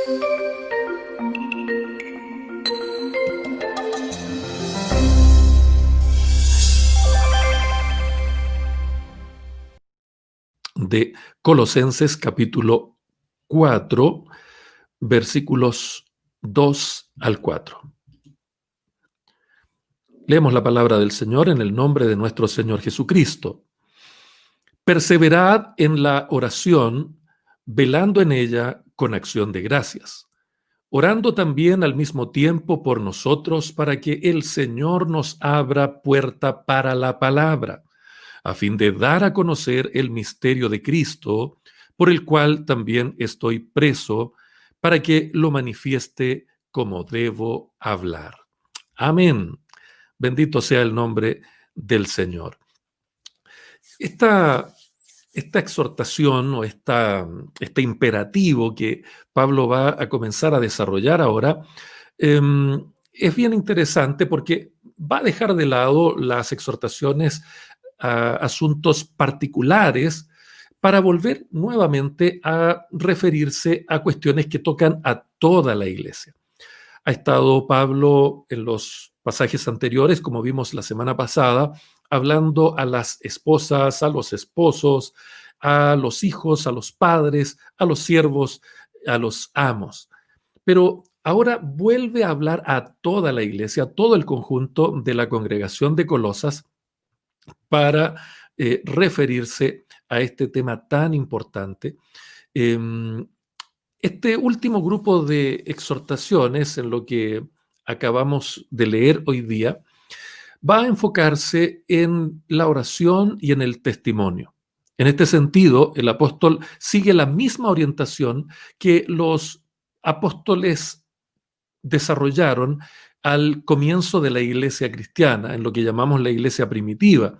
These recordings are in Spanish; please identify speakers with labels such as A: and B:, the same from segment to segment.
A: De Colosenses capítulo 4, versículos 2 al 4. Leemos la palabra del Señor en el nombre de nuestro Señor Jesucristo. Perseverad en la oración, velando en ella con acción de gracias, orando también al mismo tiempo por nosotros para que el Señor nos abra puerta para la palabra, a fin de dar a conocer el misterio de Cristo, por el cual también estoy preso, para que lo manifieste como debo hablar. Amén. Bendito sea el nombre del Señor. Esta exhortación o este imperativo que Pablo va a comenzar a desarrollar ahora es bien interesante porque va a dejar de lado las exhortaciones a asuntos particulares para volver nuevamente a referirse a cuestiones que tocan a toda la iglesia. Ha estado Pablo en los pasajes anteriores, como vimos la semana pasada, hablando a las esposas, a los esposos, a los hijos, a los padres, a los siervos, a los amos. Pero ahora vuelve a hablar a toda la iglesia, a todo el conjunto de la congregación de Colosas, para referirse a este tema tan importante. Este último grupo de exhortaciones, en lo que acabamos de leer hoy día, va a enfocarse en la oración y en el testimonio. En este sentido, el apóstol sigue la misma orientación que los apóstoles desarrollaron al comienzo de la iglesia cristiana, en lo que llamamos la iglesia primitiva.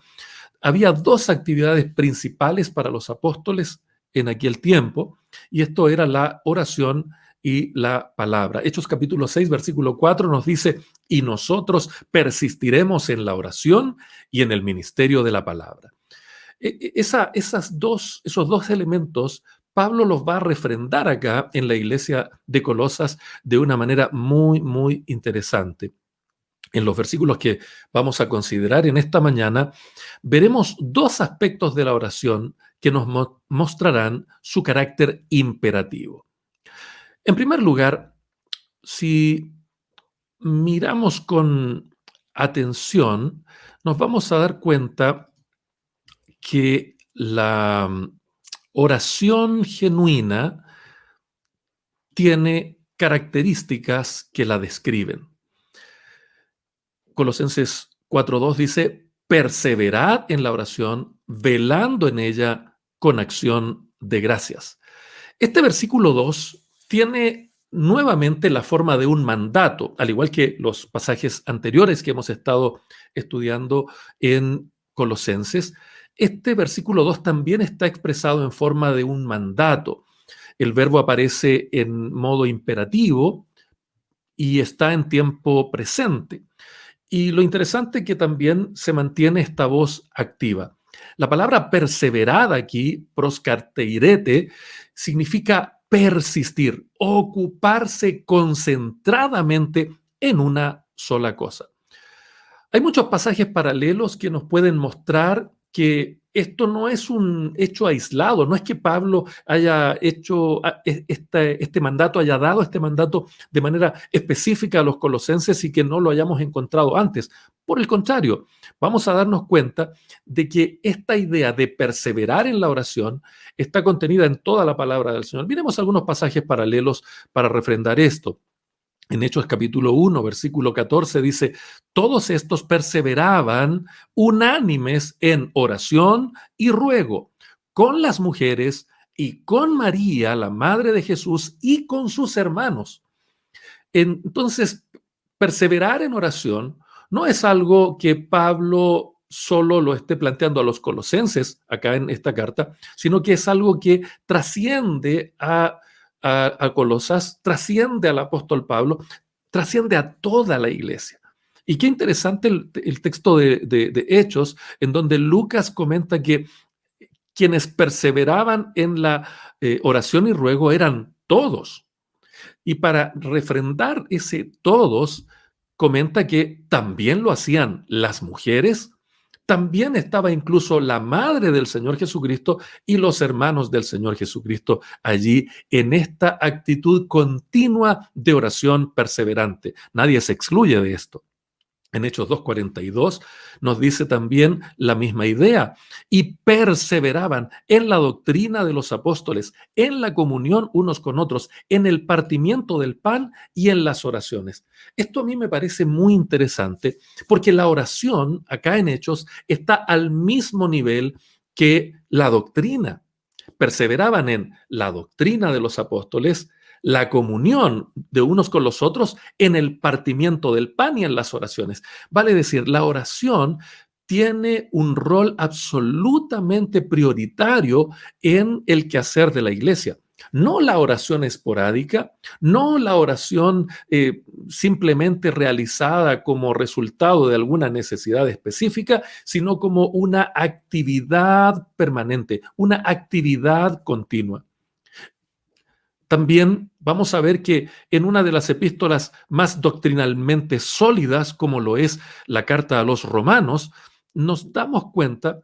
A: Había dos actividades principales para los apóstoles en aquel tiempo, y esto era la oración y la palabra. Hechos capítulo 6, versículo 4 nos dice, y nosotros persistiremos en la oración y en el ministerio de la palabra. Esos dos elementos, Pablo los va a refrendar acá en la iglesia de Colosas de una manera muy, muy interesante. En los versículos que vamos a considerar en esta mañana, veremos dos aspectos de la oración que nos mostrarán su carácter imperativo. En primer lugar, si miramos con atención, nos vamos a dar cuenta que la oración genuina tiene características que la describen. Colosenses 4:2 dice, perseverad en la oración, velando en ella con acción de gracias. Este versículo 2 tiene nuevamente la forma de un mandato, al igual que los pasajes anteriores que hemos estado estudiando en Colosenses. Este versículo 2 también está expresado en forma de un mandato. El verbo aparece en modo imperativo y está en tiempo presente. Y lo interesante es que también se mantiene esta voz activa. La palabra perseverada aquí, proskarteirete, significa persistir, ocuparse concentradamente en una sola cosa. Hay muchos pasajes paralelos que nos pueden mostrar que esto no es un hecho aislado, no es que Pablo haya hecho este mandato, haya dado este mandato de manera específica a los colosenses y que no lo hayamos encontrado antes. Por el contrario, vamos a darnos cuenta de que esta idea de perseverar en la oración está contenida en toda la palabra del Señor. Miremos algunos pasajes paralelos para refrendar esto. En Hechos capítulo 1, versículo 14 dice, todos estos perseveraban unánimes en oración y ruego con las mujeres y con María, la madre de Jesús, y con sus hermanos. Entonces, perseverar en oración no es algo que Pablo solo lo esté planteando a los colosenses acá en esta carta, sino que es algo que trasciende a Colosas, trasciende al apóstol Pablo, trasciende a toda la iglesia. Y qué interesante el texto de Hechos, en donde Lucas comenta que quienes perseveraban en la oración y ruego eran todos. Y para refrendar ese todos, comenta que también lo hacían las mujeres, también estaba incluso la madre del Señor Jesucristo y los hermanos del Señor Jesucristo allí en esta actitud continua de oración perseverante. Nadie se excluye de esto. En Hechos 2:42 nos dice también la misma idea. Y perseveraban en la doctrina de los apóstoles, en la comunión unos con otros, en el partimiento del pan y en las oraciones. Esto a mí me parece muy interesante porque la oración acá en Hechos está al mismo nivel que la doctrina. Perseveraban en la doctrina de los apóstoles, la comunión de unos con los otros, en el partimiento del pan y en las oraciones. Vale decir, la oración tiene un rol absolutamente prioritario en el quehacer de la iglesia. No la oración esporádica, no la oración simplemente realizada como resultado de alguna necesidad específica, sino como una actividad permanente, una actividad continua. También vamos a ver que en una de las epístolas más doctrinalmente sólidas, como lo es la carta a los Romanos, nos damos cuenta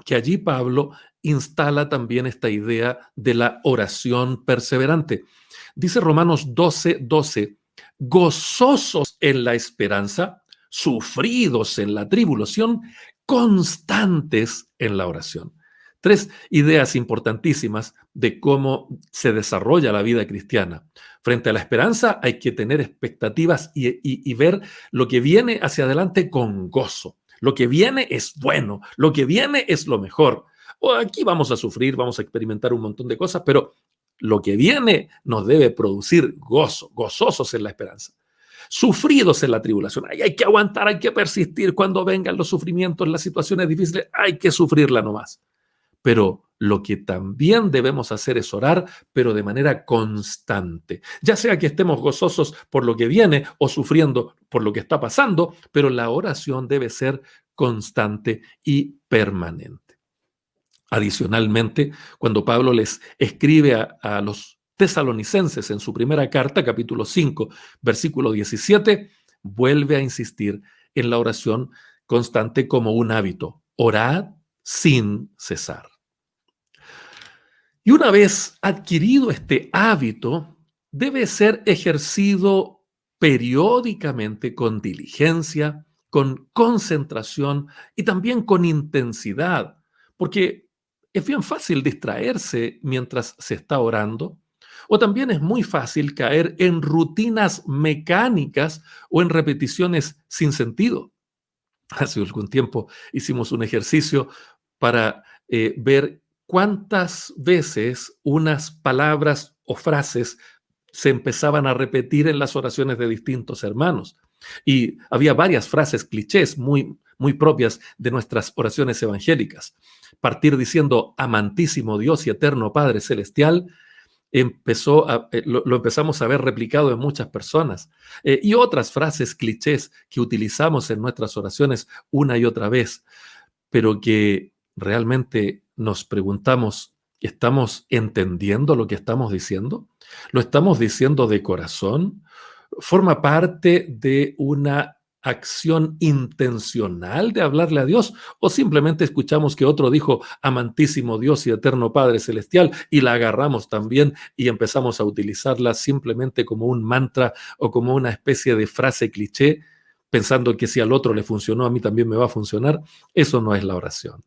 A: que allí Pablo instala también esta idea de la oración perseverante. Dice Romanos 12:12, gozosos en la esperanza, sufridos en la tribulación, constantes en la oración. Tres ideas importantísimas de cómo se desarrolla la vida cristiana. Frente a la esperanza hay que tener expectativas y ver lo que viene hacia adelante con gozo. Lo que viene es bueno, lo que viene es lo mejor. O aquí vamos a sufrir, vamos a experimentar un montón de cosas, pero lo que viene nos debe producir gozo, gozosos en la esperanza. Sufridos en la tribulación. Hay que aguantar, hay que persistir cuando vengan los sufrimientos, las situaciones difíciles, hay que sufrirla nomás. Pero lo que también debemos hacer es orar, pero de manera constante. Ya sea que estemos gozosos por lo que viene o sufriendo por lo que está pasando, pero la oración debe ser constante y permanente. Adicionalmente, cuando Pablo les escribe a los tesalonicenses en su primera carta, capítulo 5, versículo 17, vuelve a insistir en la oración constante como un hábito. Orad sin cesar. Y una vez adquirido este hábito, debe ser ejercido periódicamente con diligencia, con concentración y también con intensidad, porque es bien fácil distraerse mientras se está orando, o también es muy fácil caer en rutinas mecánicas o en repeticiones sin sentido. Hace algún tiempo hicimos un ejercicio para ver cuántas veces unas palabras o frases se empezaban a repetir en las oraciones de distintos hermanos. Y había varias frases clichés muy propias de nuestras oraciones evangélicas. Partir diciendo, amantísimo Dios y eterno Padre Celestial, lo empezamos a ver replicado en muchas personas. Y otras frases clichés que utilizamos en nuestras oraciones una y otra vez, pero que realmente nos preguntamos, ¿estamos entendiendo lo que estamos diciendo? ¿Lo estamos diciendo de corazón? ¿Forma parte de una acción intencional de hablarle a Dios? ¿O simplemente escuchamos que otro dijo, amantísimo Dios y eterno Padre Celestial, y la agarramos también y empezamos a utilizarla simplemente como un mantra o como una especie de frase cliché, pensando que si al otro le funcionó, a mí también me va a funcionar? Eso no es la oración.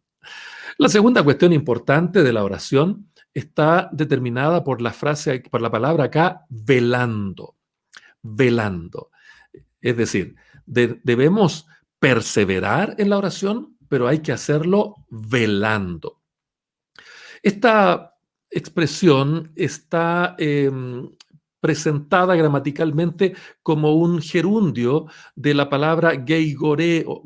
A: La segunda cuestión importante de la oración está determinada por la frase, por la palabra acá, velando. Velando. Es decir, debemos perseverar en la oración, pero hay que hacerlo velando. Esta expresión está presentada gramaticalmente como un gerundio de la palabra greigoreo,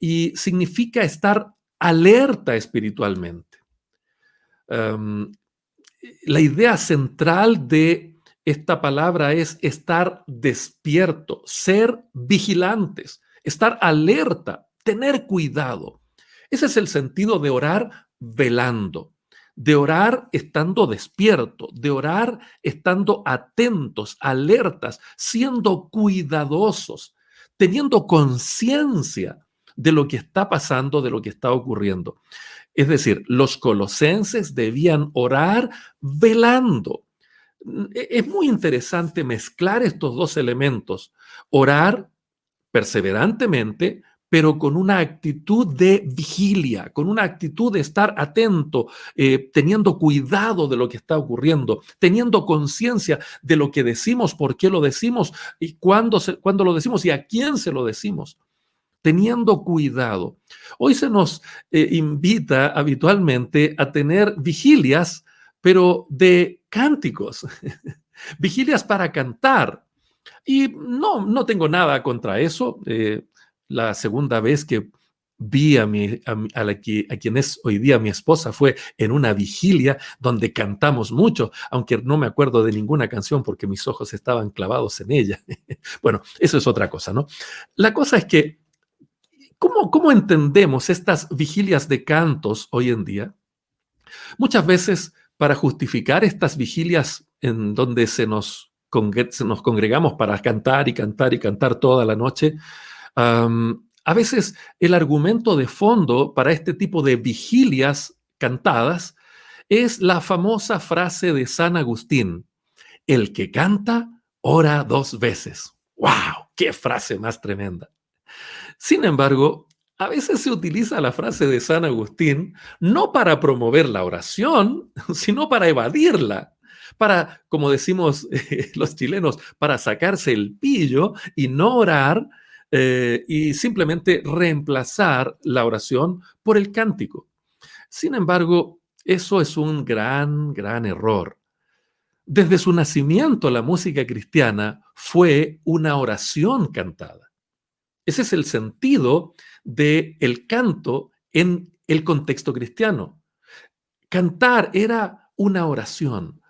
A: y significa estar alerta espiritualmente. Um, la idea central de esta palabra es estar despierto, ser vigilantes, estar alerta, tener cuidado. Ese es el sentido de orar velando. de orar estando despierto, de orar estando atentos, alertas, siendo cuidadosos, teniendo conciencia de lo que está pasando, de lo que está ocurriendo. Es decir, los colosenses debían orar velando. Es muy interesante mezclar estos dos elementos, orar perseverantemente, pero con una actitud de vigilia, con una actitud de estar atento, teniendo cuidado de lo que está ocurriendo, teniendo conciencia de lo que decimos, por qué lo decimos y cuándo lo decimos y a quién se lo decimos, teniendo cuidado. Hoy se nos invita habitualmente a tener vigilias, pero de cánticos, vigilias para cantar. Y no tengo nada contra eso. La segunda vez que vi a quien es hoy día mi esposa fue en una vigilia donde cantamos mucho, aunque no me acuerdo de ninguna canción porque mis ojos estaban clavados en ella. Bueno, eso es otra cosa, ¿no? La cosa es que, ¿cómo entendemos estas vigilias de cantos hoy en día? Muchas veces, para justificar estas vigilias en donde se nos congregamos para cantar y cantar y cantar toda la noche, a veces el argumento de fondo para este tipo de vigilias cantadas es la famosa frase de San Agustín: el que canta, ora dos veces. ¡Wow! ¡Qué frase más tremenda! Sin embargo, a veces se utiliza la frase de San Agustín no para promover la oración, sino para evadirla, para, como decimos los chilenos, para sacarse el pillo y no orar y simplemente reemplazar la oración por el cántico. Sin embargo, eso es un gran error. Desde su nacimiento, la música cristiana fue una oración cantada. Ese es el sentido del canto en el contexto cristiano. Cantar era una oración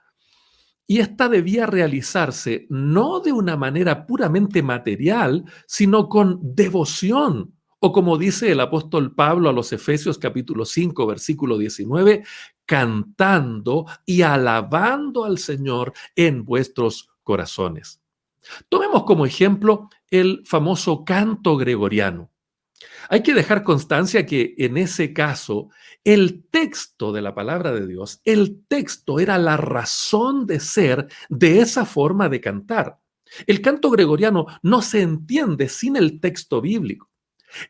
A: y esta debía realizarse no de una manera puramente material, sino con devoción. O como dice el apóstol Pablo a los Efesios capítulo 5, versículo 19, cantando y alabando al Señor en vuestros corazones. Tomemos como ejemplo el famoso canto gregoriano. Hay que dejar constancia que en ese caso, el texto de la palabra de Dios, el texto era la razón de ser de esa forma de cantar. El canto gregoriano no se entiende sin el texto bíblico.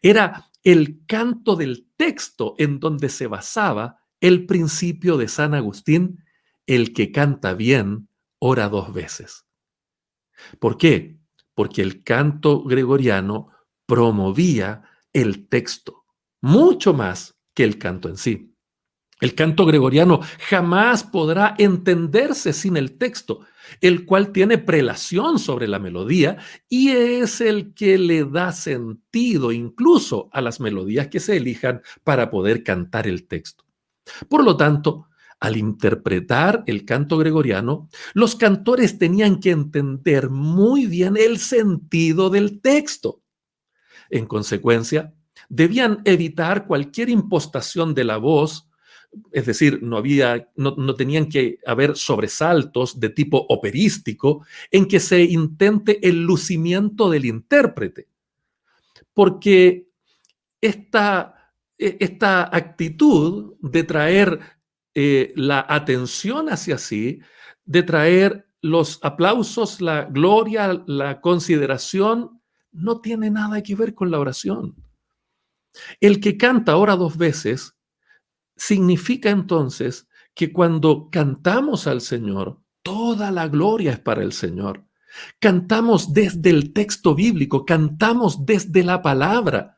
A: Era el canto del texto en donde se basaba el principio de San Agustín: el que canta bien, ora dos veces. ¿Por qué? Porque el canto gregoriano promovía el texto, mucho más que el canto en sí. El canto gregoriano jamás podrá entenderse sin el texto, el cual tiene prelación sobre la melodía y es el que le da sentido incluso a las melodías que se elijan para poder cantar el texto. Por lo tanto, al interpretar el canto gregoriano, los cantores tenían que entender muy bien el sentido del texto. En consecuencia, debían evitar cualquier impostación de la voz, es decir, no tenían que haber sobresaltos de tipo operístico en que se intente el lucimiento del intérprete, porque esta actitud de traer la atención hacia sí, de traer los aplausos, la gloria, la consideración, no tiene nada que ver con la oración. El que canta ora dos veces significa entonces que cuando cantamos al Señor, toda la gloria es para el Señor. Cantamos desde el texto bíblico, cantamos desde la palabra.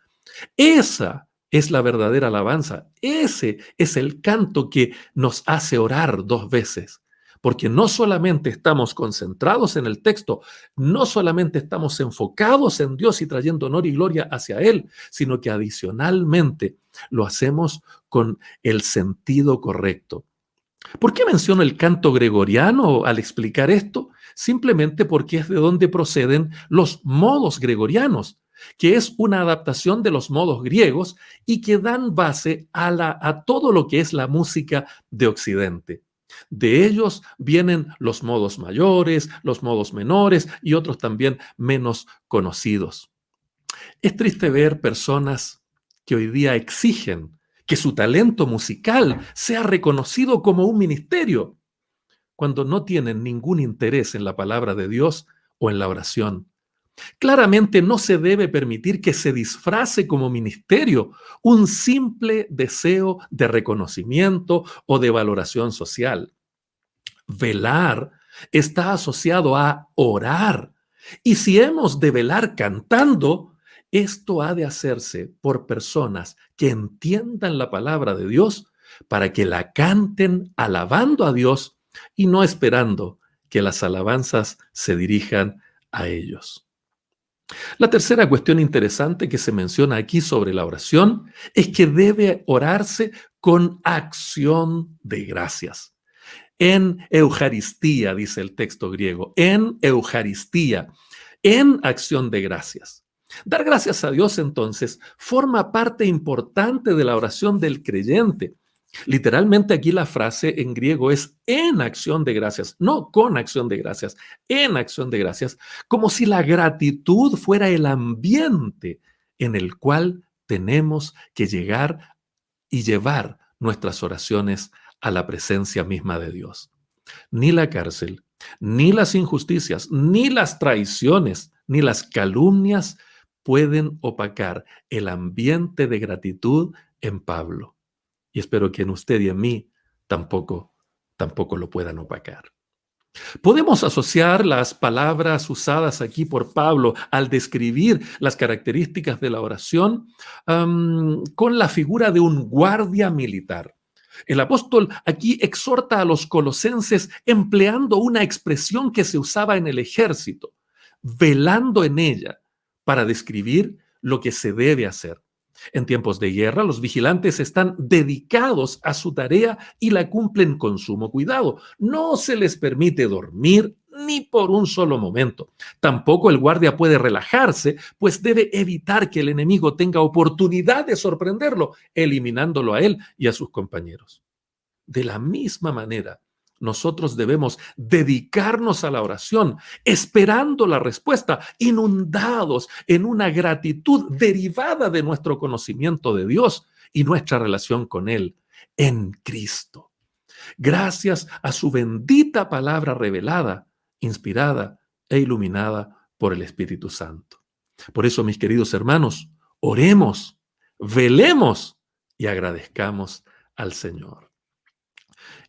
A: Esa es la verdadera alabanza. Ese es el canto que nos hace orar dos veces. Porque no solamente estamos concentrados en el texto, no solamente estamos enfocados en Dios y trayendo honor y gloria hacia Él, sino que adicionalmente lo hacemos con el sentido correcto. ¿Por qué menciono el canto gregoriano al explicar esto? Simplemente porque es de donde proceden los modos gregorianos. que es una adaptación de los modos griegos y que dan base a todo lo que es la música de Occidente. De ellos vienen los modos mayores, los modos menores y otros también menos conocidos. Es triste ver personas que hoy día exigen que su talento musical sea reconocido como un ministerio, cuando no tienen ningún interés en la palabra de Dios o en la oración. Claramente no se debe permitir que se disfrace como ministerio un simple deseo de reconocimiento o de valoración social. Velar está asociado a orar. Y si hemos de velar cantando, esto ha de hacerse por personas que entiendan la palabra de Dios para que la canten alabando a Dios y no esperando que las alabanzas se dirijan a ellos. La tercera cuestión interesante que se menciona aquí sobre la oración es que debe orarse con acción de gracias. En Eucaristía, dice el texto griego, en Eucaristía, en acción de gracias. Dar gracias a Dios, entonces, forma parte importante de la oración del creyente. Literalmente aquí la frase en griego es en acción de gracias, no con acción de gracias, en acción de gracias, como si la gratitud fuera el ambiente en el cual tenemos que llegar y llevar nuestras oraciones a la presencia misma de Dios. Ni la cárcel, ni las injusticias, ni las traiciones, ni las calumnias pueden opacar el ambiente de gratitud en Pablo. Y espero que en usted y en mí tampoco lo puedan opacar. Podemos asociar las palabras usadas aquí por Pablo al describir las características de la oración con la figura de un guardia militar. El apóstol aquí exhorta a los colosenses empleando una expresión que se usaba en el ejército, velando en ella para describir lo que se debe hacer. En tiempos de guerra, los vigilantes están dedicados a su tarea y la cumplen con sumo cuidado. No se les permite dormir ni por un solo momento. Tampoco el guardia puede relajarse, pues debe evitar que el enemigo tenga oportunidad de sorprenderlo, eliminándolo a él y a sus compañeros. De la misma manera, nosotros debemos dedicarnos a la oración, esperando la respuesta, inundados en una gratitud derivada de nuestro conocimiento de Dios y nuestra relación con Él en Cristo. Gracias a su bendita palabra revelada, inspirada e iluminada por el Espíritu Santo. Por eso, mis queridos hermanos, oremos, velemos y agradezcamos al Señor.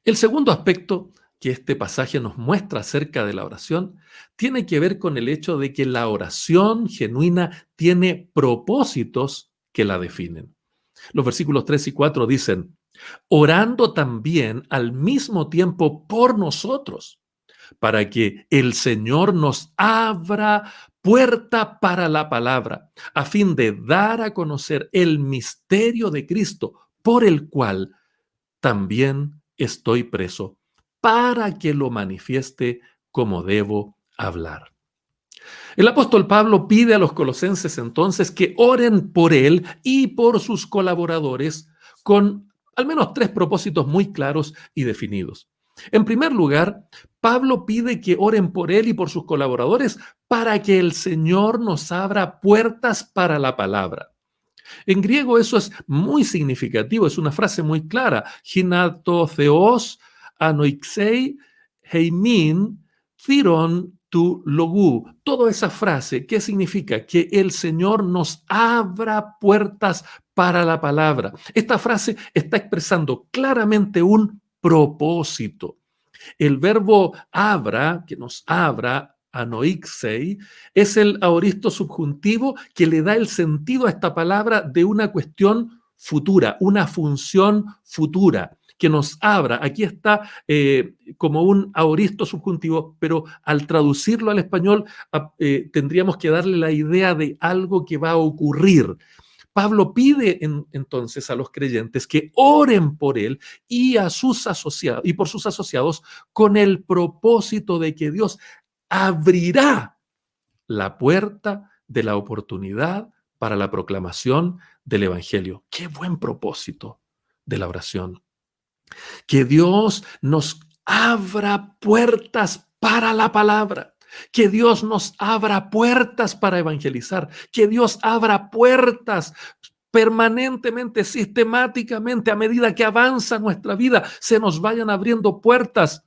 A: El segundo aspecto que este pasaje nos muestra acerca de la oración tiene que ver con el hecho de que la oración genuina tiene propósitos que la definen. Los versículos 3 y 4 dicen, orando también al mismo tiempo por nosotros, para que el Señor nos abra puerta para la palabra, a fin de dar a conocer el misterio de Cristo, por el cual también estoy preso, para que lo manifieste como debo hablar. El apóstol Pablo pide a los colosenses entonces que oren por él y por sus colaboradores con al menos tres propósitos muy claros y definidos. En primer lugar, Pablo pide que oren por él y por sus colaboradores para que el Señor nos abra puertas para la palabra. En griego eso es muy significativo, es una frase muy clara. Ginato theos anoixei heimin thiron tu logu. Toda esa frase, ¿qué significa? Que el Señor nos abra puertas para la palabra. Esta frase está expresando claramente un propósito. El verbo abra, que nos abra, anoixei, es el aoristo subjuntivo que le da el sentido a esta palabra de una cuestión futura, una función futura, que nos abra. Aquí está como un aoristo subjuntivo, pero al traducirlo al español tendríamos que darle la idea de algo que va a ocurrir. Pablo pide entonces a los creyentes que oren por él y a sus asociados y por sus asociados con el propósito de que Dios abrirá la puerta de la oportunidad para la proclamación del Evangelio. ¡Qué buen propósito de la oración! Que Dios nos abra puertas para la palabra. Que Dios nos abra puertas para evangelizar. Que Dios abra puertas permanentemente, sistemáticamente, a medida que avanza nuestra vida, se nos vayan abriendo puertas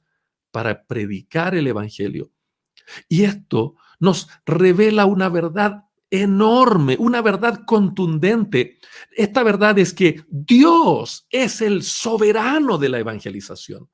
A: para predicar el Evangelio. Y esto nos revela una verdad enorme, una verdad contundente. Esta verdad es que Dios es el soberano de la evangelización.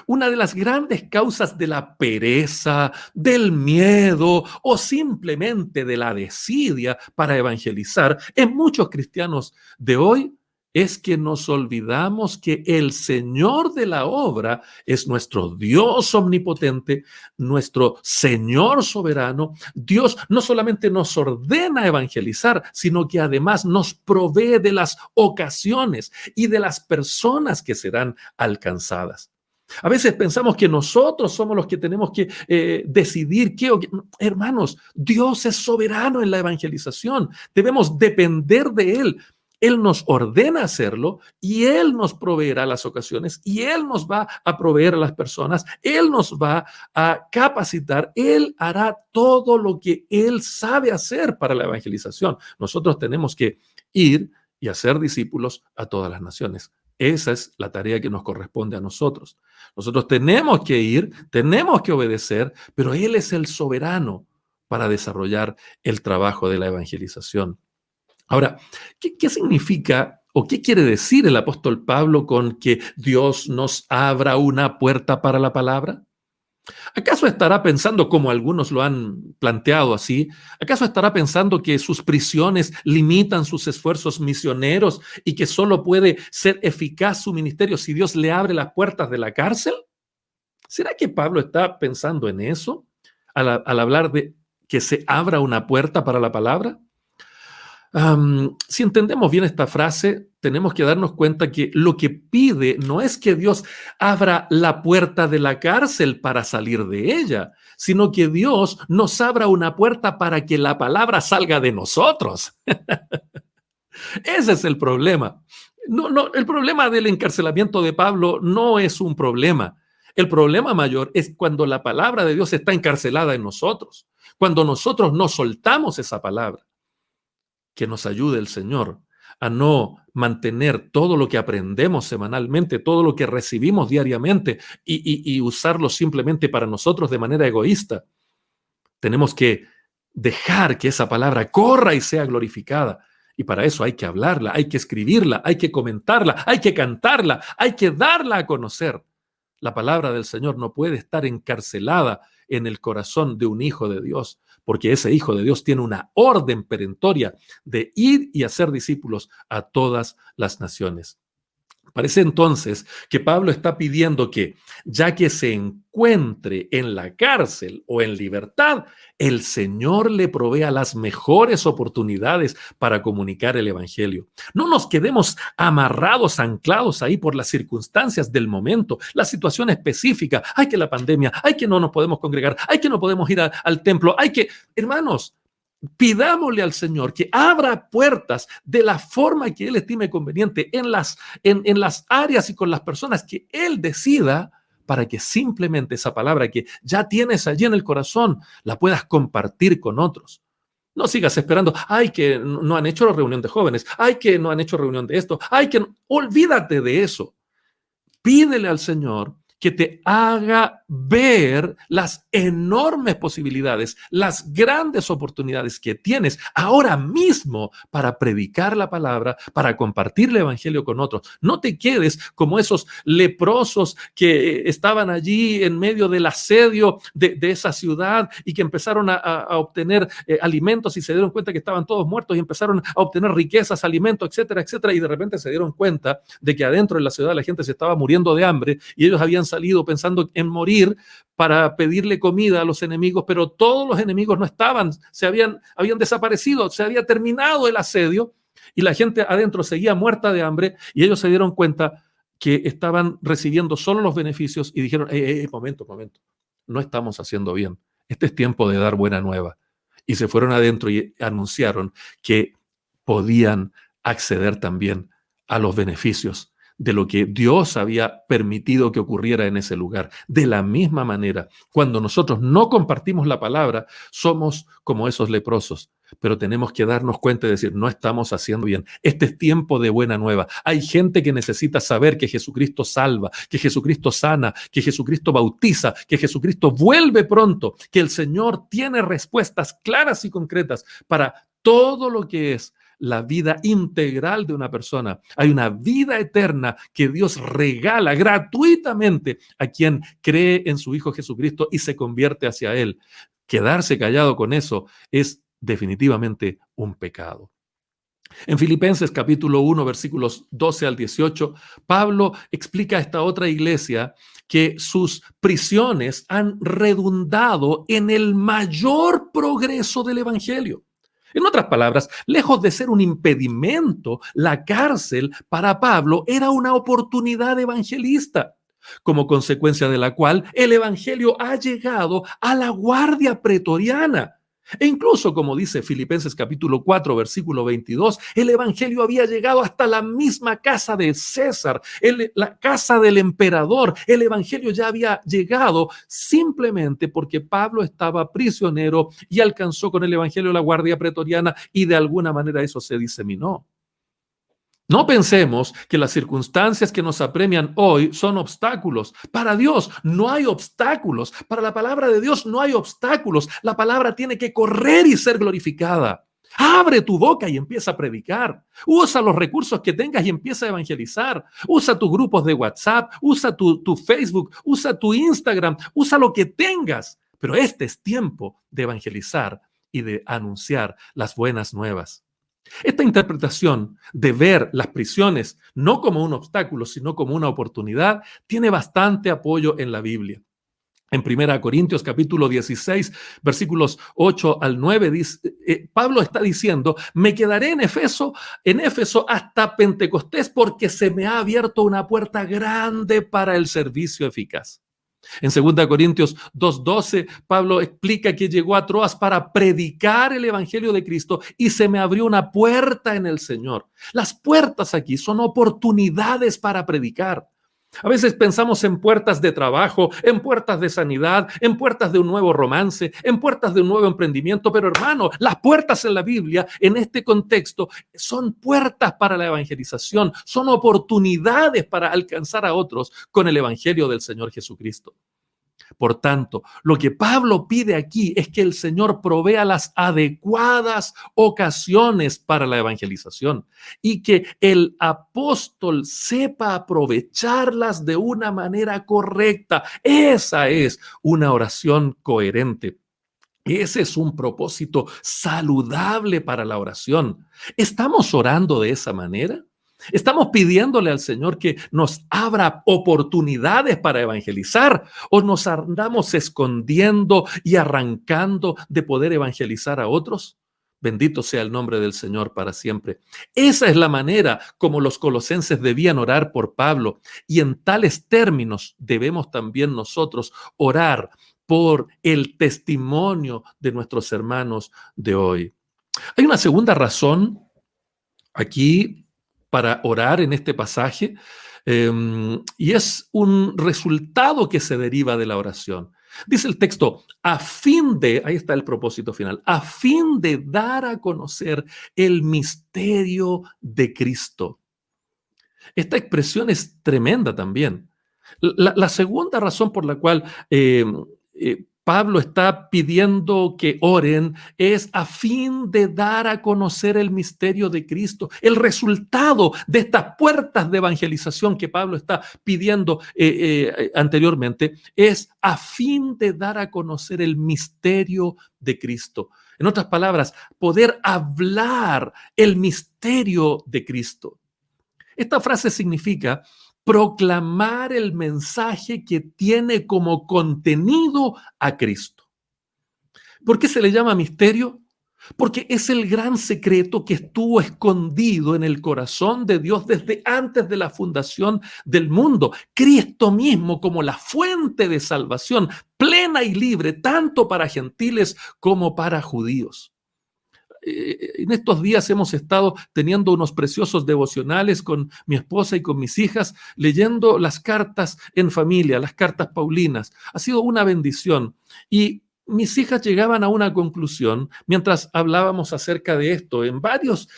A: Una de las grandes causas de la pereza, del miedo o simplemente de la desidia para evangelizar en muchos cristianos de hoy es que nos olvidamos que el Señor de la obra es nuestro Dios omnipotente, nuestro Señor soberano. Dios no solamente nos ordena evangelizar, sino que además nos provee de las ocasiones y de las personas que serán alcanzadas. A veces pensamos que nosotros somos los que tenemos que decidir qué o qué. Hermanos, Dios es soberano en la evangelización. Debemos depender de Él. Él nos ordena hacerlo y Él nos proveerá las ocasiones y Él nos va a proveer a las personas. Él nos va a capacitar. Él hará todo lo que Él sabe hacer para la evangelización. Nosotros tenemos que ir y hacer discípulos a todas las naciones. Esa es la tarea que nos corresponde a nosotros. Nosotros tenemos que ir, tenemos que obedecer, pero Él es el soberano para desarrollar el trabajo de la evangelización. Ahora, ¿qué significa o qué quiere decir el apóstol Pablo con que Dios nos abra una puerta para la palabra? ¿Acaso estará pensando, como algunos lo han planteado así, acaso estará pensando que sus prisiones limitan sus esfuerzos misioneros y que solo puede ser eficaz su ministerio si Dios le abre las puertas de la cárcel? ¿Será que Pablo está pensando en eso al hablar de que se abra una puerta para la palabra? Si entendemos bien esta frase, tenemos que darnos cuenta que lo que pide no es que Dios abra la puerta de la cárcel para salir de ella, sino que Dios nos abra una puerta para que la palabra salga de nosotros. Ese es el problema. No, el problema del encarcelamiento de Pablo no es un problema. El problema mayor es cuando la palabra de Dios está encarcelada en nosotros, cuando nosotros no soltamos esa palabra. Que nos ayude el Señor a no mantener todo lo que aprendemos semanalmente, todo lo que recibimos diariamente y usarlo simplemente para nosotros de manera egoísta. Tenemos que dejar que esa palabra corra y sea glorificada. Y para eso hay que hablarla, hay que escribirla, hay que comentarla, hay que cantarla, hay que darla a conocer. La palabra del Señor no puede estar encarcelada en el corazón de un hijo de Dios, porque ese hijo de Dios tiene una orden perentoria de ir y hacer discípulos a todas las naciones. Parece entonces que Pablo está pidiendo que, ya que se encuentre en la cárcel o en libertad, el Señor le provea las mejores oportunidades para comunicar el Evangelio. No nos quedemos amarrados, anclados ahí por las circunstancias del momento, la situación específica. Hay que la pandemia, hay que no nos podemos congregar, hay que no podemos ir al templo, hay que, hermanos, pidámosle al Señor que abra puertas de la forma que Él estime conveniente en las áreas y con las personas que Él decida para que simplemente esa palabra que ya tienes allí en el corazón la puedas compartir con otros. No sigas esperando, ay, que no han hecho reunión de jóvenes, ay, que no han hecho reunión de esto, ay, que no. Olvídate de eso. Pídele al Señor que te haga ver las enormes posibilidades, las grandes oportunidades que tienes ahora mismo para predicar la palabra, para compartir el evangelio con otros. No te quedes como esos leprosos que estaban allí en medio del asedio de esa ciudad y que empezaron a obtener alimentos y se dieron cuenta que estaban todos muertos y empezaron a obtener riquezas, alimentos, etcétera, etcétera, y de repente se dieron cuenta de que adentro de la ciudad la gente se estaba muriendo de hambre y ellos habían salido pensando en morir para pedirle comida a los enemigos, pero todos los enemigos no estaban, habían desaparecido, se había terminado el asedio y la gente adentro seguía muerta de hambre y ellos se dieron cuenta que estaban recibiendo solo los beneficios y dijeron, momento, no estamos haciendo bien, este es tiempo de dar buena nueva. Y se fueron adentro y anunciaron que podían acceder también a los beneficios de lo que Dios había permitido que ocurriera en ese lugar. De la misma manera, cuando nosotros no compartimos la palabra, somos como esos leprosos, pero tenemos que darnos cuenta y decir, no estamos haciendo bien. Este es tiempo de buena nueva. Hay gente que necesita saber que Jesucristo salva, que Jesucristo sana, que Jesucristo bautiza, que Jesucristo vuelve pronto, que el Señor tiene respuestas claras y concretas para todo lo que es la vida integral de una persona. Hay una vida eterna que Dios regala gratuitamente a quien cree en su Hijo Jesucristo y se convierte hacia Él. Quedarse callado con eso es definitivamente un pecado. En Filipenses capítulo 1, versículos 12 al 18, Pablo explica a esta otra iglesia que sus prisiones han redundado en el mayor progreso del Evangelio. En otras palabras, lejos de ser un impedimento, la cárcel para Pablo era una oportunidad evangelista, como consecuencia de la cual el evangelio ha llegado a la guardia pretoriana. E incluso, como dice Filipenses capítulo 4, versículo 22, el evangelio había llegado hasta la misma casa de César, la casa del emperador. El evangelio ya había llegado simplemente porque Pablo estaba prisionero y alcanzó con el evangelio la guardia pretoriana y de alguna manera eso se diseminó. No pensemos que las circunstancias que nos apremian hoy son obstáculos. Para Dios no hay obstáculos. Para la palabra de Dios no hay obstáculos. La palabra tiene que correr y ser glorificada. Abre tu boca y empieza a predicar. Usa los recursos que tengas y empieza a evangelizar. Usa tus grupos de WhatsApp, usa tu Facebook, usa tu Instagram, usa lo que tengas. Pero este es tiempo de evangelizar y de anunciar las buenas nuevas. Esta interpretación de ver las prisiones no como un obstáculo, sino como una oportunidad, tiene bastante apoyo en la Biblia. En 1 Corintios capítulo 16, versículos 8 al 9, Pablo está diciendo, me quedaré en Éfeso hasta Pentecostés porque se me ha abierto una puerta grande para el servicio eficaz. En 2 Corintios 2:12, Pablo explica que llegó a Troas para predicar el evangelio de Cristo y se me abrió una puerta en el Señor. Las puertas aquí son oportunidades para predicar. A veces pensamos en puertas de trabajo, en puertas de sanidad, en puertas de un nuevo romance, en puertas de un nuevo emprendimiento, pero hermano, las puertas en la Biblia, en este contexto, son puertas para la evangelización, son oportunidades para alcanzar a otros con el evangelio del Señor Jesucristo. Por tanto, lo que Pablo pide aquí es que el Señor provea las adecuadas ocasiones para la evangelización y que el apóstol sepa aprovecharlas de una manera correcta. Esa es una oración coherente. Ese es un propósito saludable para la oración. ¿Estamos orando de esa manera? ¿Estamos pidiéndole al Señor que nos abra oportunidades para evangelizar o nos andamos escondiendo y arrancando de poder evangelizar a otros? Bendito sea el nombre del Señor para siempre. Esa es la manera como los colosenses debían orar por Pablo y en tales términos debemos también nosotros orar por el testimonio de nuestros hermanos de hoy. Hay una segunda razón aquí para orar en este pasaje, y es un resultado que se deriva de la oración. Dice el texto, ahí está el propósito final, a fin de dar a conocer el misterio de Cristo. Esta expresión es tremenda también. La segunda razón por la cual Pablo está pidiendo que oren es a fin de dar a conocer el misterio de Cristo. El resultado de estas puertas de evangelización que Pablo está pidiendo anteriormente es a fin de dar a conocer el misterio de Cristo. En otras palabras, poder hablar el misterio de Cristo. Esta frase significa proclamar el mensaje que tiene como contenido a Cristo. ¿Por qué se le llama misterio? Porque es el gran secreto que estuvo escondido en el corazón de Dios desde antes de la fundación del mundo. Cristo mismo como la fuente de salvación plena y libre, tanto para gentiles como para judíos. En estos días hemos estado teniendo unos preciosos devocionales con mi esposa y con mis hijas, leyendo las cartas en familia, las cartas paulinas. Ha sido una bendición. Y mis hijas llegaban a una conclusión mientras hablábamos acerca de esto. En varias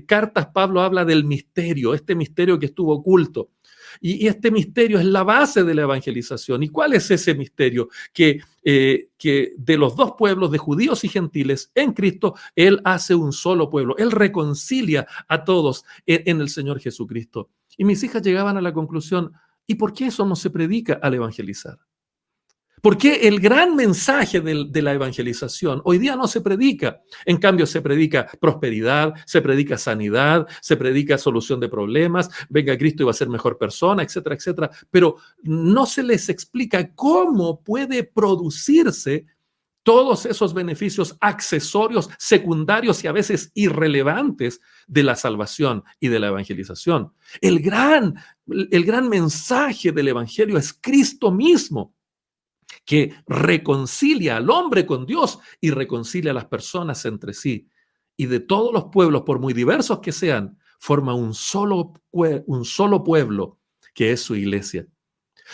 A: cartas Pablo habla del misterio, este misterio que estuvo oculto. Y este misterio es la base de la evangelización. ¿Y cuál es ese misterio? Que de los dos pueblos, de judíos y gentiles, en Cristo, Él hace un solo pueblo. Él reconcilia a todos en el Señor Jesucristo. Y mis hijas llegaban a la conclusión, ¿y por qué eso no se predica al evangelizar? Porque el gran mensaje de la evangelización hoy día no se predica. En cambio, se predica prosperidad, se predica sanidad, se predica solución de problemas, venga Cristo y va a ser mejor persona, etcétera, etcétera. Pero no se les explica cómo puede producirse todos esos beneficios accesorios, secundarios y a veces irrelevantes de la salvación y de la evangelización. El gran mensaje del evangelio es Cristo mismo, que reconcilia al hombre con Dios y reconcilia a las personas entre sí. Y de todos los pueblos, por muy diversos que sean, forma un solo pueblo, que es su iglesia.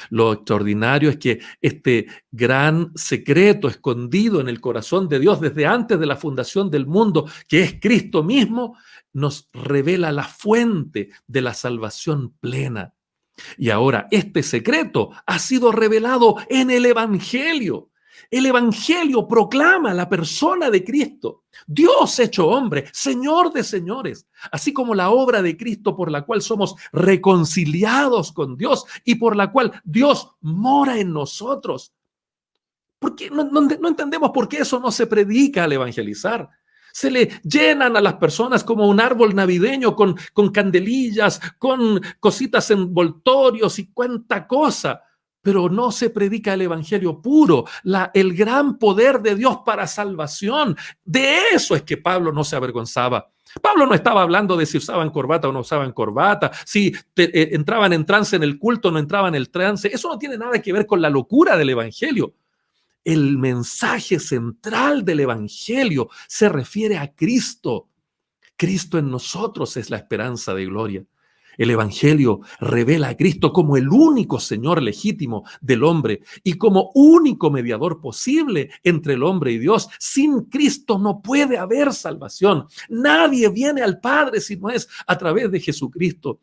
A: Lo extraordinario es que este gran secreto escondido en el corazón de Dios desde antes de la fundación del mundo, que es Cristo mismo, nos revela la fuente de la salvación plena. Y ahora este secreto ha sido revelado en el Evangelio. El Evangelio proclama la persona de Cristo, Dios hecho hombre, Señor de señores, así como la obra de Cristo por la cual somos reconciliados con Dios y por la cual Dios mora en nosotros. ¿Por qué? No entendemos por qué eso no se predica al evangelizar. Se le llenan a las personas como un árbol navideño con candelillas, con cositas envoltorios y cuánta cosa, pero no se predica el evangelio puro, el gran poder de Dios para salvación. De eso es que Pablo no se avergonzaba. Pablo no estaba hablando de si usaban corbata o no usaban corbata, si entraban en trance en el culto o no entraban en el trance. Eso no tiene nada que ver con la locura del evangelio. El mensaje central del evangelio se refiere a Cristo. Cristo en nosotros es la esperanza de gloria. El evangelio revela a Cristo como el único Señor legítimo del hombre y como único mediador posible entre el hombre y Dios. Sin Cristo no puede haber salvación. Nadie viene al Padre si no es a través de Jesucristo.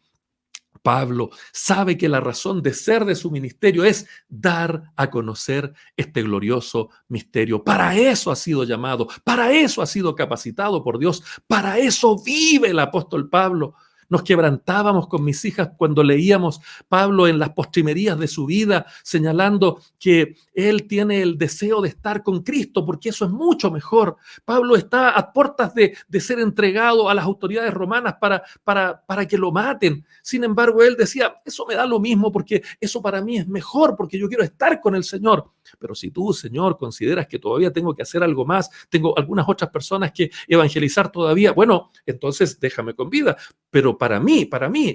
A: Pablo sabe que la razón de ser de su ministerio es dar a conocer este glorioso misterio. Para eso ha sido llamado, para eso ha sido capacitado por Dios, para eso vive el apóstol Pablo. Nos quebrantábamos con mis hijas cuando leíamos Pablo en las postrimerías de su vida, señalando que él tiene el deseo de estar con Cristo, porque eso es mucho mejor. Pablo está a puertas de ser entregado a las autoridades romanas para que lo maten. Sin embargo, él decía, eso me da lo mismo, porque eso para mí es mejor, porque yo quiero estar con el Señor. Pero si tú, Señor, consideras que todavía tengo que hacer algo más, tengo algunas otras personas que evangelizar todavía, bueno, entonces déjame con vida. Pero para mí,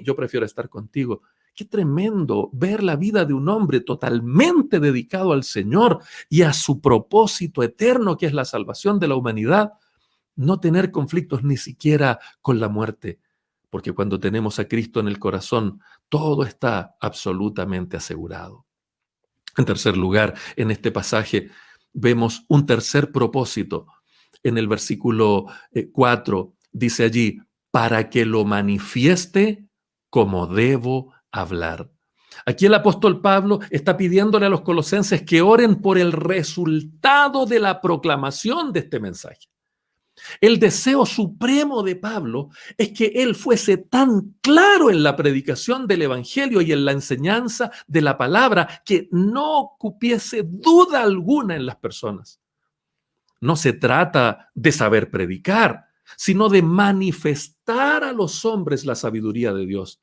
A: yo prefiero estar contigo. Qué tremendo ver la vida de un hombre totalmente dedicado al Señor y a su propósito eterno, que es la salvación de la humanidad. No tener conflictos ni siquiera con la muerte, porque cuando tenemos a Cristo en el corazón, todo está absolutamente asegurado. En tercer lugar, en este pasaje vemos un tercer propósito. En el versículo 4 dice allí, para que lo manifieste como debo hablar. Aquí el apóstol Pablo está pidiéndole a los colosenses que oren por el resultado de la proclamación de este mensaje. El deseo supremo de Pablo es que él fuese tan claro en la predicación del evangelio y en la enseñanza de la palabra que no cupiese duda alguna en las personas. No se trata de saber predicar, sino de manifestar a los hombres la sabiduría de Dios.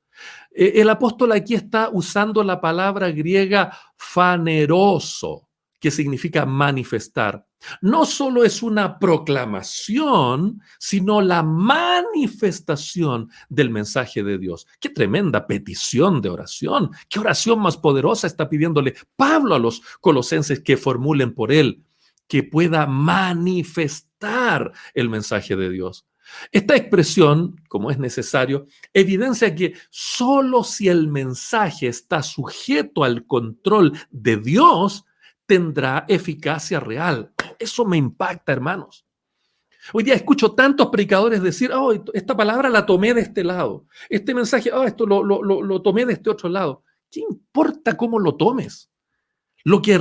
A: El apóstol aquí está usando la palabra griega faneroso, que significa manifestar. No solo es una proclamación, sino la manifestación del mensaje de Dios. Qué tremenda petición de oración. Qué oración más poderosa está pidiéndole Pablo a los colosenses que formulen por él, que pueda manifestar el mensaje de Dios. Esta expresión, como es necesario, evidencia que solo si el mensaje está sujeto al control de Dios, tendrá eficacia real. Eso me impacta, hermanos. Hoy día escucho tantos predicadores decir, oh, esta palabra la tomé de este lado. Este mensaje, oh, esto lo tomé de este otro lado. ¿Qué importa cómo lo tomes? Lo que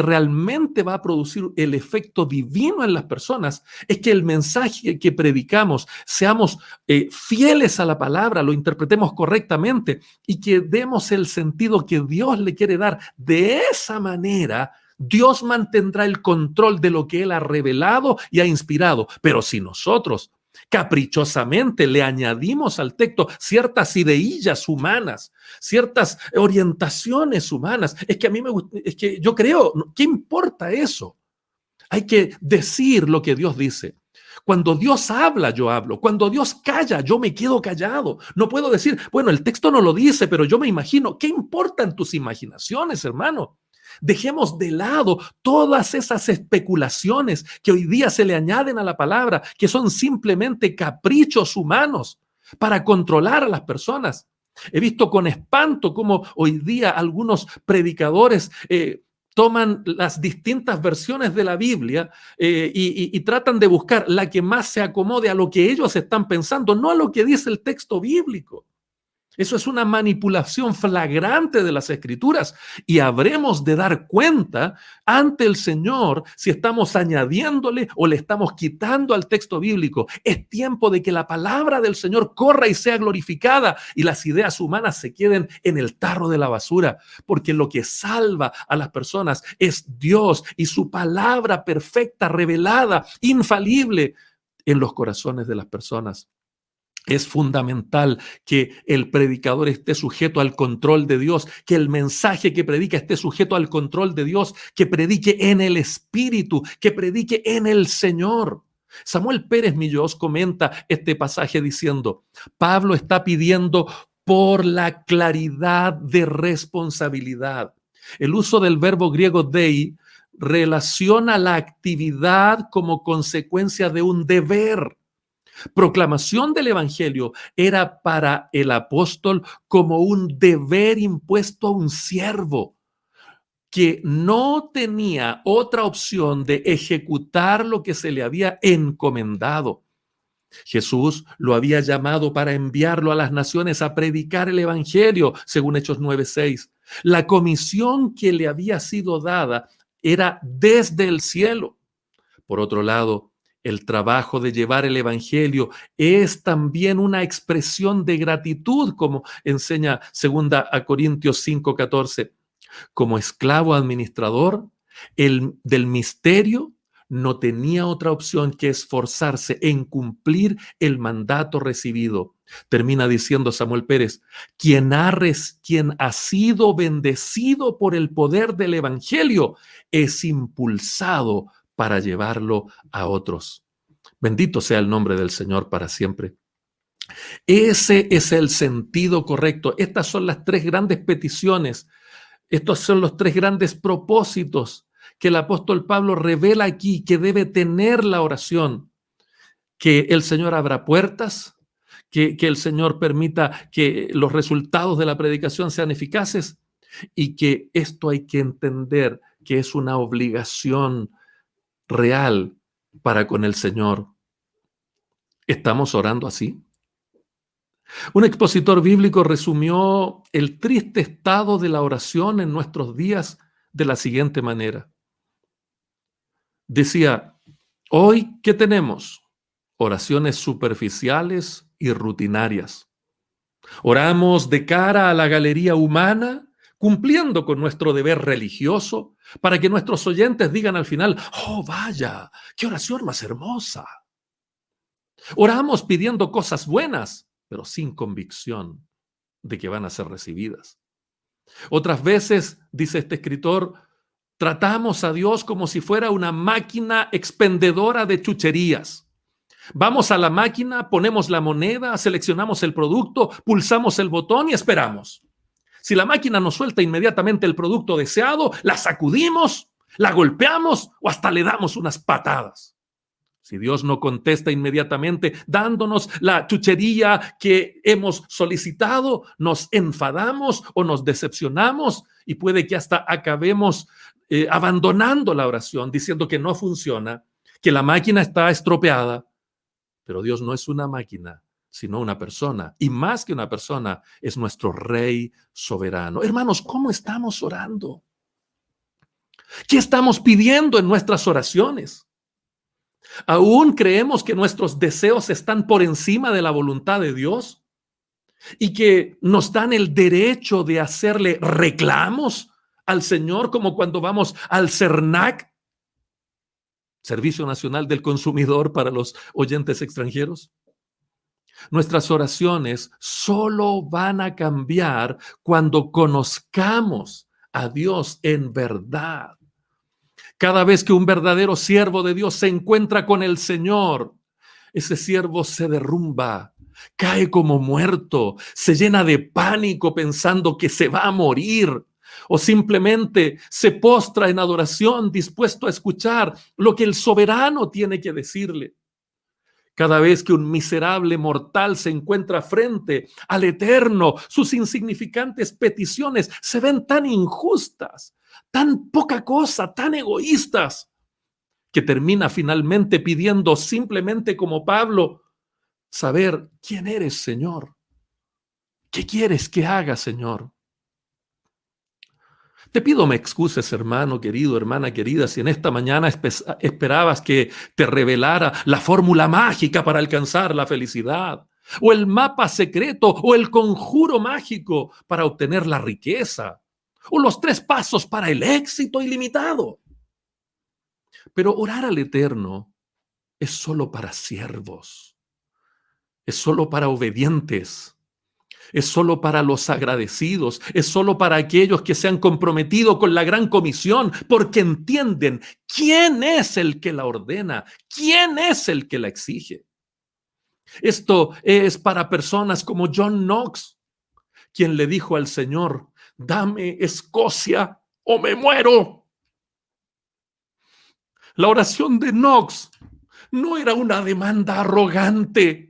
A: realmente va a producir el efecto divino en las personas es que el mensaje que predicamos seamos fieles a la palabra, lo interpretemos correctamente y que demos el sentido que Dios le quiere dar. De esa manera, Dios mantendrá el control de lo que Él ha revelado y ha inspirado. Pero si nosotros caprichosamente le añadimos al texto ciertas ideillas humanas, ciertas orientaciones humanas. Es que a mí me gusta, es que yo creo, ¿qué importa eso? Hay que decir lo que Dios dice. Cuando Dios habla, yo hablo. Cuando Dios calla, yo me quedo callado. No puedo decir, bueno, el texto no lo dice, pero yo me imagino. ¿Qué importan tus imaginaciones, hermano? Dejemos de lado todas esas especulaciones que hoy día se le añaden a la palabra, que son simplemente caprichos humanos para controlar a las personas. He visto con espanto cómo hoy día algunos predicadores toman las distintas versiones de la Biblia y tratan de buscar la que más se acomode a lo que ellos están pensando, no a lo que dice el texto bíblico. Eso es una manipulación flagrante de las Escrituras y habremos de dar cuenta ante el Señor si estamos añadiéndole o le estamos quitando al texto bíblico. Es tiempo de que la palabra del Señor corra y sea glorificada y las ideas humanas se queden en el tarro de la basura, porque lo que salva a las personas es Dios y su palabra perfecta, revelada, infalible en los corazones de las personas. Es fundamental que el predicador esté sujeto al control de Dios, que el mensaje que predica esté sujeto al control de Dios, que predique en el Espíritu, que predique en el Señor. Samuel Pérez Millós comenta este pasaje diciendo, Pablo está pidiendo por la claridad de responsabilidad. El uso del verbo griego dei relaciona la actividad como consecuencia de un deber. Proclamación del Evangelio era para el apóstol como un deber impuesto a un siervo que no tenía otra opción de ejecutar lo que se le había encomendado. Jesús lo había llamado para enviarlo a las naciones a predicar el Evangelio, según Hechos 9:6. La comisión que le había sido dada era desde el cielo. Por otro lado, el trabajo de llevar el Evangelio es también una expresión de gratitud, como enseña 2 Corintios 5:14. Como esclavo administrador del misterio, no tenía otra opción que esforzarse en cumplir el mandato recibido. Termina diciendo Samuel Pérez, quien ha sido bendecido por el poder del Evangelio es impulsado para llevarlo a otros. Bendito sea el nombre del Señor para siempre. Ese es el sentido correcto. Estas son las tres grandes peticiones. Estos son los tres grandes propósitos que el apóstol Pablo revela aquí que debe tener la oración. Que el Señor abra puertas, que el Señor permita que los resultados de la predicación sean eficaces y que esto hay que entender que es una obligación real para con el Señor. ¿Estamos orando así? Un expositor bíblico resumió el triste estado de la oración en nuestros días de la siguiente manera. Decía, hoy, ¿qué tenemos? Oraciones superficiales y rutinarias. Oramos de cara a la galería humana, cumpliendo con nuestro deber religioso, para que nuestros oyentes digan al final, oh, vaya, qué oración más hermosa. Oramos pidiendo cosas buenas, pero sin convicción de que van a ser recibidas. Otras veces, dice este escritor, Tratamos a Dios como si fuera una máquina expendedora de chucherías. Vamos a la máquina, ponemos la moneda, seleccionamos el producto, pulsamos el botón y esperamos. Si la máquina nos suelta inmediatamente el producto deseado, la sacudimos, la golpeamos o hasta le damos unas patadas. Si Dios no contesta inmediatamente dándonos la chuchería que hemos solicitado, nos enfadamos o nos decepcionamos y puede que hasta acabemos abandonando la oración, diciendo que no funciona, que la máquina está estropeada. Pero Dios no es una máquina, sino una persona. Y más que una persona, es nuestro Rey soberano. Hermanos, ¿cómo estamos orando? ¿Qué estamos pidiendo en nuestras oraciones? ¿Aún creemos que nuestros deseos están por encima de la voluntad de Dios? ¿Y que nos dan el derecho de hacerle reclamos al Señor como cuando vamos al CERNAC, Servicio Nacional del Consumidor para los oyentes extranjeros? Nuestras oraciones solo van a cambiar cuando conozcamos a Dios en verdad. Cada vez que un verdadero siervo de Dios se encuentra con el Señor, ese siervo se derrumba, cae como muerto, se llena de pánico pensando que se va a morir, o simplemente se postra en adoración dispuesto a escuchar lo que el soberano tiene que decirle. Cada vez que un miserable mortal se encuentra frente al Eterno, sus insignificantes peticiones se ven tan injustas, tan poca cosa, tan egoístas, que termina finalmente pidiendo simplemente como Pablo, saber quién eres, Señor. ¿Qué quieres que haga, Señor? Te pido me excuses, hermano querido, hermana querida, si en esta mañana esperabas que te revelara la fórmula mágica para alcanzar la felicidad, o el mapa secreto, o el conjuro mágico para obtener la riqueza, o los 3 pasos para el éxito ilimitado. Pero orar al Eterno es solo para siervos, es solo para obedientes. Es solo para los agradecidos, es solo para aquellos que se han comprometido con la gran comisión, porque entienden quién es el que la ordena, quién es el que la exige. Esto es para personas como John Knox, quien le dijo al Señor, dame Escocia o me muero. La oración de Knox no era una demanda arrogante,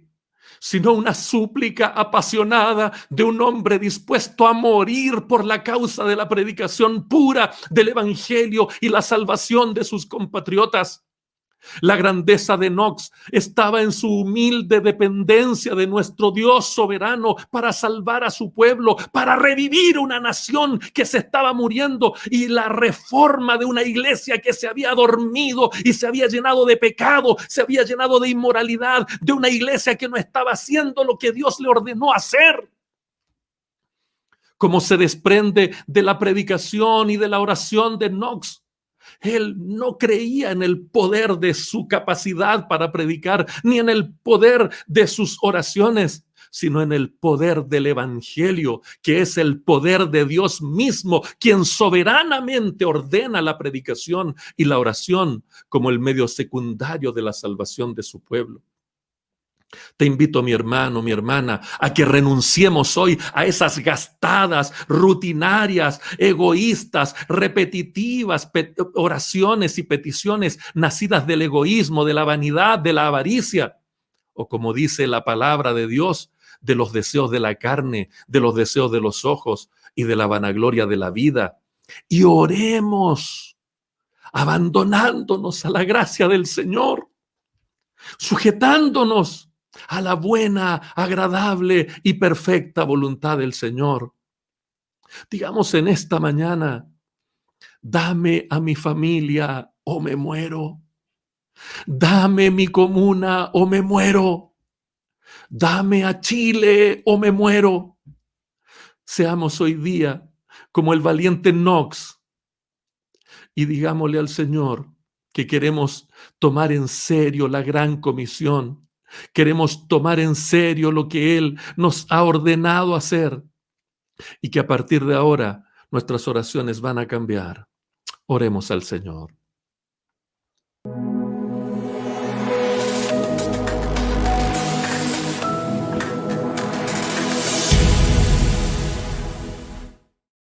A: sino una súplica apasionada de un hombre dispuesto a morir por la causa de la predicación pura del evangelio y la salvación de sus compatriotas. La grandeza de Knox estaba en su humilde dependencia de nuestro Dios soberano para salvar a su pueblo, para revivir una nación que se estaba muriendo y la reforma de una iglesia que se había dormido y se había llenado de pecado, se había llenado de inmoralidad, de una iglesia que no estaba haciendo lo que Dios le ordenó hacer. Como se desprende de la predicación y de la oración de Knox, él no creía en el poder de su capacidad para predicar, ni en el poder de sus oraciones, sino en el poder del evangelio, que es el poder de Dios mismo, quien soberanamente ordena la predicación y la oración como el medio secundario de la salvación de su pueblo. Te invito, mi hermano, mi hermana, a que renunciemos hoy a esas gastadas, rutinarias, egoístas, repetitivas oraciones y peticiones nacidas del egoísmo, de la vanidad, de la avaricia, o como dice la palabra de Dios, de los deseos de la carne, de los deseos de los ojos y de la vanagloria de la vida. Y oremos, abandonándonos a la gracia del Señor, sujetándonos a la buena, agradable y perfecta voluntad del Señor. Digamos en esta mañana, dame a mi familia o me muero. Dame mi comuna o me muero. Dame a Chile o me muero. Seamos hoy día como el valiente Knox y digámosle al Señor que queremos tomar en serio la gran comisión. Queremos tomar en serio lo que Él nos ha ordenado hacer y que a partir de ahora nuestras oraciones van a cambiar. Oremos al Señor.